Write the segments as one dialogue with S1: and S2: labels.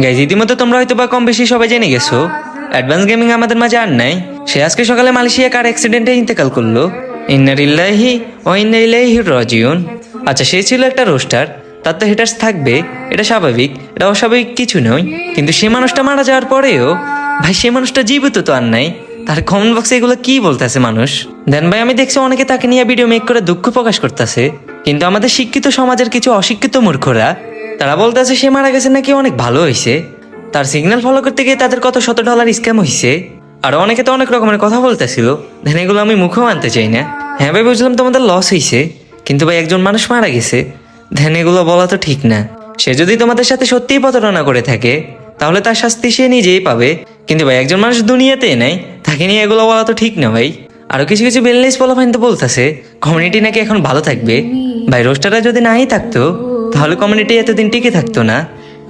S1: Guys ইতিমধ্যে তোমরা হয়তো বা কম বেশি সবাই জেনে গেছো অ্যাডভান্স গেমিং আমাদের মাঝে আর নাই। সে আজকে সকালে মালয়েশিয়া কার অ্যাক্সিডেন্টে ইন্তেকাল করলো। ইন্না লিল্লাহি ওয়া ইন্না ইলাইহি রাজিউন। আচ্ছা, সে ছিল একটা রোস্টার, তার তো হেটার্স থাকবে, এটা স্বাভাবিক, এটা অস্বাভাবিক কিছু নয়। কিন্তু সে মানুষটা মারা যাওয়ার পরেও ভাই সে মানুষটা জীবিত তো আর নাই। তার কমেন্ট বক্সে এগুলো কি বলতেছে মানুষ। দেন ভাই আমি দেখছি অনেকে তাকে নিয়ে ভিডিও মেক করে দুঃখ প্রকাশ করতেছে, কিন্তু আমাদের শিক্ষিত সমাজের কিছু অশিক্ষিত মূর্খরা তারা বলতেছে সে মারা গেছে নাকি অনেক ভালো হয়েছে, তার সিগন্যাল ফলো করতে গিয়ে তাদের কত $100 স্ক্যাম হয়েছে। আর অনেকে তো অনেক রকমের কথা বলতেছিল, দেন এগুলো আমি মুখেও আনতে চাই না। হ্যাঁ ভাই বুঝলাম তোমাদের লস হয়েছে, কিন্তু ভাই একজন মানুষ মারা গেছে, দেন এগুলো বলা তো ঠিক না। সে যদি তোমাদের সাথে সত্যিই প্রতারণা করে থাকে তাহলে তার শাস্তি সে নিজেই পাবে, কিন্তু ভাই একজন মানুষ দুনিয়াতে নেই, তাকে নিয়ে এগুলো বলা তো ঠিক না ভাই। আরো কিছু কিছু বেলনেস পোলাপাইন তো বলতেছে কমিউনিটি নাকি এখন ভালো থাকবে। ভাই রোস্টাররা যদি নাই থাকতো তাহলে কমিউনিটি এতদিন টিকে থাকতো না।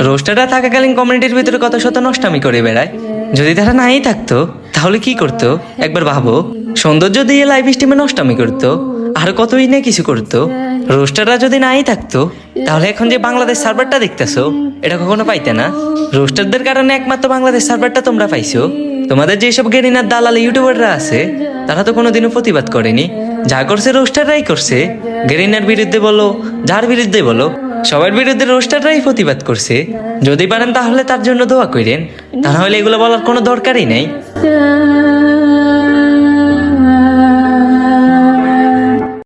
S1: রোস্টাররা থাকাকালীন কমিউনিটির ভিতরে কত শত নষ্টামি করে বেড়ায়, যদি তারা নাই থাকতো তাহলে কি করতো একবার ভাবো। সৌন্দর্য দিয়ে লাইভ স্ট্রিমে নষ্টামি করতো, আর কতই না কিছু করতো। রোস্টাররা যদি নাই থাকতো তাহলে এখন যে বাংলাদেশ সার্ভারটা দেখতেছো এটা কখনো পাইতে না। রোস্টারদের কারণে একমাত্র বাংলাদেশ সার্ভারটা তোমরা পাইছো। তোমাদের যেসব গেরিনার দালাল ইউটিউবাররা আছে তারা তো কোনোদিনও প্রতিবাদ করেনি, যা করছে রোস্টাররাই করছে। গেরিনার বিরুদ্ধে বলো, যার বিরুদ্ধে বলো, সবার বিরুদ্ধে রোস্টাররাই প্রতিবাদ করছে। যদি পারেন তাহলে তার জন্য দোয়া করেন, তাহলে এগুলো বলার কোনো দরকারই নেই।